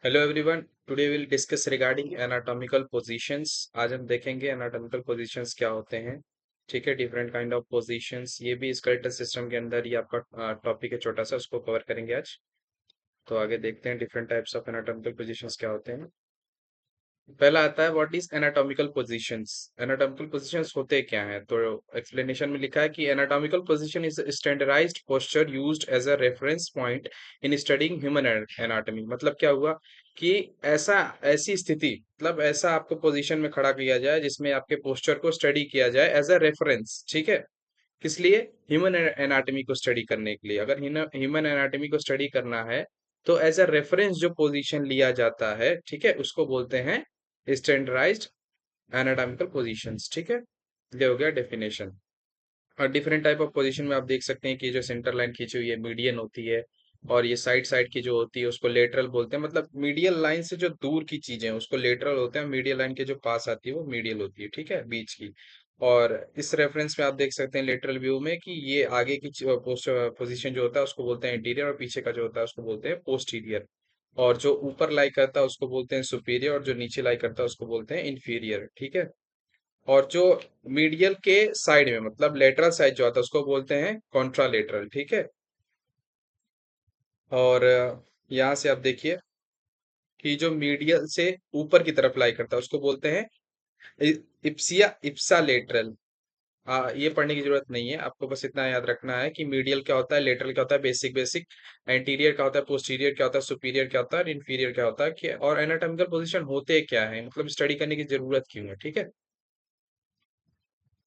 Hello everyone, today will discuss regarding anatomical positions. आज हम देखेंगे एनाटॉमिकल पोजीशंस क्या होते हैं। ठीक है, डिफरेंट काइंड ऑफ पोजीशंस, ये भी स्केलेटल सिस्टम के अंदर ही आपका टॉपिक है छोटा सा, उसको कवर करेंगे आज। तो आगे देखते हैं different types of anatomical positions क्या होते हैं। पहला आता है what is anatomical positions. Anatomical positions होते क्या हैं? तो एक्सप्लेनेशन में लिखा है कि anatomical position is standardised posture used as a reference point in studying human anatomy. मतलब क्या हुआ कि ऐसा ऐसी स्थिति, मतलब ऐसा आपको पोजीशन में खड़ा किया जाए जिसमें आपके पोस्चर को स्टडी किया जाए एज अ रेफरेंस। ठीक है, किस लिए? ह्यूमन एनाटॉमी को स्टडी करने के लिए। अगर ह्यूमन एनाटॉमी को स्टडी करना है तो एज अ रेफरेंस जो पोजीशन लिया जाता है, ठीक है, उसको बोलते हैं स्टैंडर्डाइज्ड एनाटॉमिकल पोजीशंस। ठीक है, ये हो गया डेफिनेशन। और डिफरेंट टाइप ऑफ पोजीशन में आप देख सकते हैं कि जो सेंटर लाइन खींची हुई है मीडियन होती है, और ये साइड साइड की जो होती है उसको लेटरल बोलते हैं। मतलब मीडियल लाइन से जो दूर की चीजें हैं उसको लेटरल होते हैं, मीडियल लाइन के जो पास आती है वो मीडियल होती है। ठीक है, बीच की। और इस रेफरेंस में आप देख सकते हैं लेटरल व्यू में कि ये आगे की पोस्ट पोजीशन जो होता है उसको बोलते हैं इंटीरियर, और पीछे का जो होता है उसको बोलते हैं पोस्टीरियर। और जो ऊपर लाई करता है उसको बोलते हैं सुपीरियर, और जो नीचे लाई करता है उसको बोलते हैं इंफीरियर। ठीक है, और जो मीडियल के साइड में, मतलब लेटरल साइड जो आता है उसको बोलते हैं कॉन्ट्रालेटरल। ठीक है, और यहाँ से आप देखिए कि जो मीडियल से ऊपर की तरफ लाई करता है उसको बोलते हैं इप्सिया इप्सा लेटरल। हाँ, ये पढ़ने की जरूरत नहीं है, आपको बस इतना याद रखना है कि मीडियल क्या होता है, लेटरल क्या होता है, बेसिक बेसिक, एंटीरियर क्या होता है, पोस्टीरियर क्या होता है, सुपीरियर क्या होता है, और इन्फीरियर क्या होता है, कि और एनाटॉमिकल पोजीशन होते क्या है, मतलब स्टडी करने की जरूरत क्यों है। ठीक है,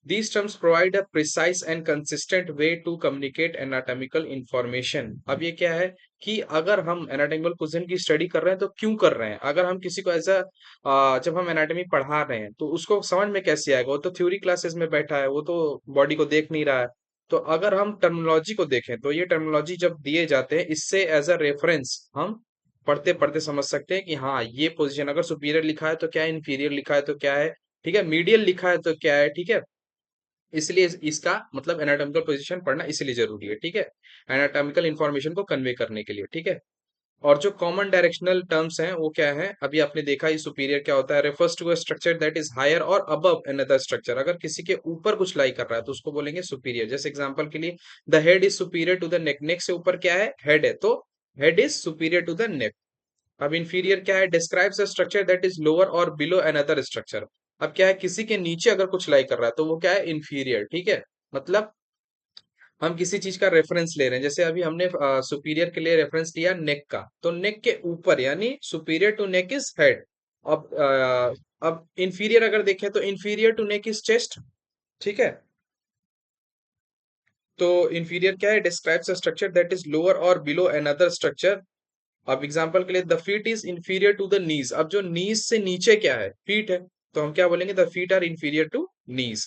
these terms provide a precise and consistent way to communicate anatomical information। अब ये क्या है कि अगर हम एनाटॉमिकल पोजीशन की स्टडी कर रहे हैं तो क्यों कर रहे हैं? अगर हम किसी को ऐसा जब हम एनाटॉमी पढ़ा रहे हैं तो उसको समझ में कैसे आएगा? वो तो थ्योरी क्लासेस में बैठा है, वो तो बॉडी को देख नहीं रहा है। तो अगर हम टर्मिनोलॉजी को देखें तो ये टर्मिनोलॉजी जब दिए जाते हैं, इससे एज अ रेफरेंस हम पढ़ते पढ़ते समझ सकते हैं कि हाँ, ये पोजीशन अगर सुपीरियर लिखा है तो क्या है, इन्फीरियर लिखा है तो क्या है, ठीक है, मीडियल लिखा है तो क्या है। ठीक है, इसलिए इसका मतलब एनाटॉमिकल पोजीशन पढ़ना इसलिए जरूरी है। ठीक है, एनाटॉमिकल इंफॉर्मेशन को कन्वे करने के लिए। ठीक है, और जो कॉमन डायरेक्शनल टर्म्स हैं वो क्या है? अभी आपने देखा ये सुपीरियर क्या होता है, refers to a structure that is higher और अबव अनदर स्ट्रक्चर। अगर किसी के ऊपर कुछ लाई कर रहा है तो उसको बोलेंगे सुपीरियर। जैसे एग्जांपल के लिए, the head is superior to the neck. Neck से ऊपर क्या है? हेड है, तो head is superior to the neck. अब इंफीरियर क्या है? Describes a structure that is lower और बिलो अनदर स्ट्रक्चर। अब क्या है, किसी के नीचे अगर कुछ लाई कर रहा है तो वो क्या है? इंफीरियर। ठीक है, मतलब हम किसी चीज का रेफरेंस ले रहे हैं। जैसे अभी हमने सुपीरियर के लिए रेफरेंस लिया नेक का, तो नेक के ऊपर यानी superior to neck is head. अब इंफीरियर अगर देखें तो inferior to neck is chest. ठीक है, तो इंफीरियर क्या है? Describes a structure that is lower और बिलो अनदर स्ट्रक्चर। अब एग्जांपल के लिए, the feet is inferior to the knees. अब जो नीज से नीचे क्या है? फीट है, तो हम क्या बोलेंगे? The feet are inferior to knees.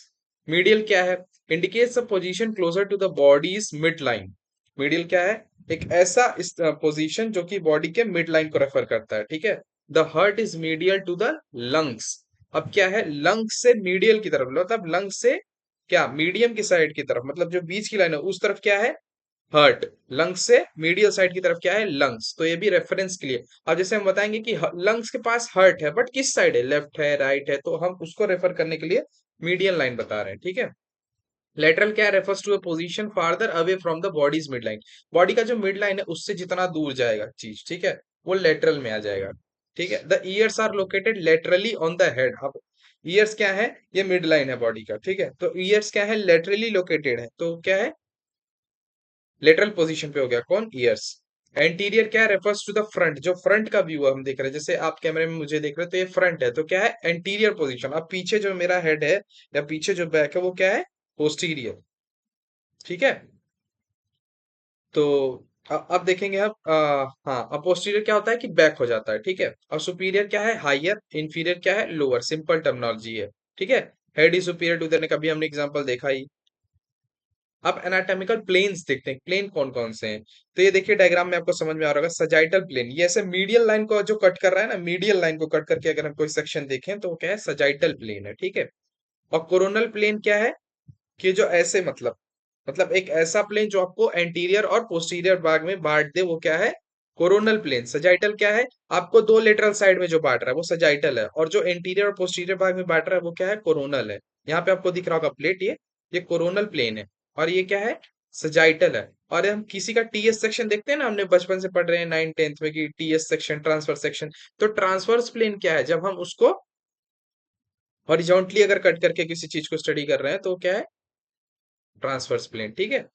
Medial क्या है? Indicates a position closer to the body's mid line. Medial क्या है? एक ऐसा पोजीशन जो कि बॉडी के मिड लाइन को रेफर करता है। ठीक है, the heart is medial to the lungs. अब क्या है? लंग्स से मीडियल की तरफ, मतलब लंग्स से क्या, मीडियम की साइड की तरफ, मतलब जो बीच की लाइन है उस तरफ क्या है? हर्ट। लंग्स से मीडियल साइड की तरफ क्या है? लंग्स। तो ये भी रेफरेंस के लिए। अब जैसे हम बताएंगे कि लंग्स के पास हर्ट है, बट किस साइड है? लेफ्ट है, राइट है, तो हम उसको रेफर करने के लिए मीडियल लाइन बता रहे हैं। ठीक है, लेटरल क्या refers to a position farther away from the body's mid line. Body का जो मिड लाइन है उससे जितना दूर जाएगा चीज, ठीक है, वो लेटरल में आ जाएगा। ठीक है, the ears are located laterally on the head. अब ईयर्स क्या है? ये मिड लाइन है बॉडी का। ठीक है, तो ईयर्स क्या है? लेटरली लोकेटेड है, तो क्या है? लेटरल पोजीशन पे हो गया कौन? ईयर्स। एंटीरियर क्या रेफर्स टू द फ्रंट। जो फ्रंट का व्यू है हम देख रहे हैं, जैसे आप कैमरे में मुझे देख रहे हो तो ये फ्रंट है, तो क्या है? Anterior position. अब पीछे जो मेरा हेड है या पीछे जो बैक है वो क्या है? पोस्टीरियर। ठीक है, तो अब देखेंगे हम हाँ, अब पोस्टीरियर क्या होता है कि बैक हो जाता है। ठीक है, और सुपीरियर क्या है? हायर। इंफीरियर क्या है? लोअर। सिंपल टर्मिनोलॉजी है। ठीक है, head is superior to the, कभी हमने एग्जांपल देखा ही। अब एनाटॉमिकल प्लेन्स देखते हैं, प्लेन कौन कौन से हैं। तो ये देखिए डायग्राम में आपको समझ में आ रहा होगा, सजाइटल प्लेन, ये ऐसे मीडियल लाइन को जो कट कर रहा है ना, मीडियल लाइन को कट करके अगर हम कोई सेक्शन देखें तो वो क्या है? सजाइटल प्लेन है। ठीक है, और कोरोनल प्लेन क्या है? कि जो ऐसे मतलब एक ऐसा प्लेन जो आपको एंटीरियर और पोस्टीरियर भाग में बांट दे, वो क्या है? कोरोनल प्लेन, सजाइटल क्या है? आपको दो लेटरल साइड में जो बांट रहा है वो सजाइटल है, और जो इंटीरियर और पोस्टीरियर भाग में बांट रहा है वो क्या है? कोरोनल है। यहाँ पे आपको दिख रहा होगा प्लेट, ये कोरोनल प्लेन है, और ये क्या है? सजाइटल है। और हम किसी का टीएस सेक्शन देखते हैं ना, हमने बचपन से पढ़ रहे हैं 9th 10th में कि टीएस सेक्शन, ट्रांसफर सेक्शन। तो ट्रांसवर्स प्लेन क्या है? जब हम उसको हॉरिजॉन्टली अगर कट करके किसी चीज को स्टडी कर रहे हैं तो क्या है? ट्रांसवर्स प्लेन, ठीक है।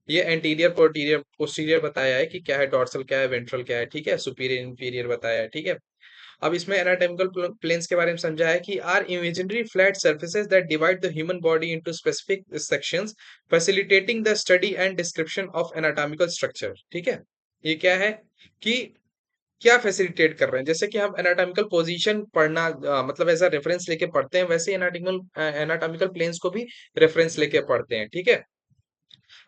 ये एंटीरियर पोस्टीरियर पोस्टीरियर बताया है कि क्या है, डॉर्सल क्या है, वेंट्रल क्या है, ठीक है, सुपीरियर इंफीरियर बताया है, ठीक है। अब इसमें एनाटॉमिकल प्लेन्स के बारे में समझा है कि are imaginary flat surfaces that divide the human body into specific sections facilitating the study and description of anatomical structure, ठीक है। ये क्या है कि क्या फैसिलिटेट कर रहे हैं? जैसे कि हम एनाटॉमिकल पोजीशन पढ़ना मतलब एज अ रेफरेंस लेके पढ़ते हैं, वैसे एनाटॉमिकल प्लेन्स को भी रेफरेंस लेके पढ़ते हैं, ठीक है।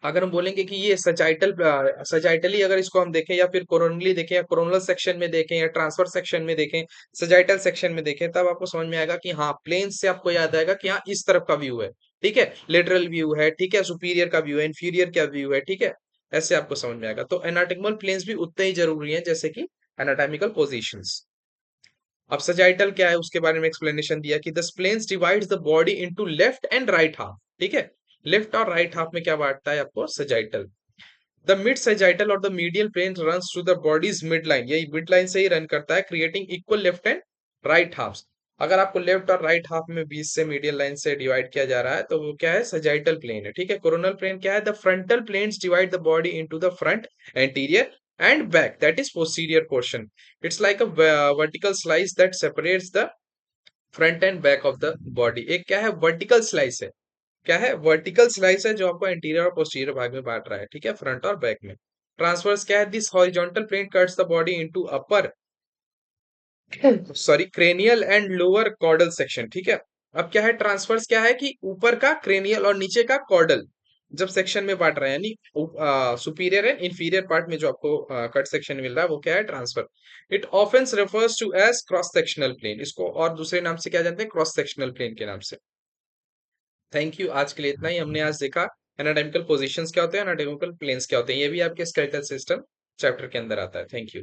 अगर हम बोलेंगे कि ये सजाइटली अगर इसको हम देखें, या फिर कोरोनली देखें, या कोरोनल सेक्शन में देखें, या ट्रांसफर सेक्शन में देखें, सजाइटल सेक्शन में देखें, तब आपको समझ में आएगा कि हाँ, प्लेन से आपको याद आएगा कि हाँ, इस तरफ का व्यू है, ठीक है, लेटरल व्यू है, ठीक है, सुपीरियर का व्यू है, इंफीरियर का व्यू है, ठीक है। ऐसे आपको समझ में आएगा। तो एनाटॉमिकल प्लेन्स भी उतने ही जरूरी हैं जैसे कि एनाटॉमिकल पोजीशंस। अब सजाइटल क्या है उसके बारे में एक्सप्लेनेशन दिया कि the planes divides the body into left and right half, ठीक है। लेफ्ट और राइट हाफ में क्या बांटता है आपको? सजाइटल। द मिड सजाइटल और the medial plane runs through the body's mid line, यही मिड लाइन से ही रन करता है, creating equal left and right half. अगर आपको लेफ्ट और राइट हाफ में बीच से मीडियल लाइन से डिवाइड किया जा रहा है तो वो क्या है? सजाइटल प्लेन है, ठीक है। कोरोनल प्लेन क्या है? The frontal planes divide the body into the front, anterior and back, that is posterior portion. It's like a vertical slice that separates the front and back of the body. एक क्या है? Vertical slice है। क्या है? Vertical slice है जो आपको interior और पोस्टीरियर भाग में बांट रहा है, ठीक है, फ्रंट और बैक में। ट्रांसवर्स क्या है? This horizontal plane cuts the body into upper, sorry, cranial and lower caudal section, ठीक है। अब क्या है? ट्रांसवर्स क्या है कि ऊपर का क्रेनियल और नीचे का कॉर्डल जब सेक्शन में बांट रहे हैं, यानी सुपीरियर एंड इंफीरियर पार्ट में जो आपको कट सेक्शन मिल रहा है वो क्या है? Transverse. It often refers to as cross sectional plane, इसको और दूसरे नाम से क्या जानते हैं? क्रॉस सेक्शनल प्लेन के नाम से। थैंक यू, आज के लिए इतना ही। हमने आज देखा एनाटॉमिकल पोजीशंस क्या होते हैं, एनाटॉमिकल प्लेन्स क्या होते हैं, ये भी आपके स्केलेटल सिस्टम चैप्टर के अंदर आता है। Thank you.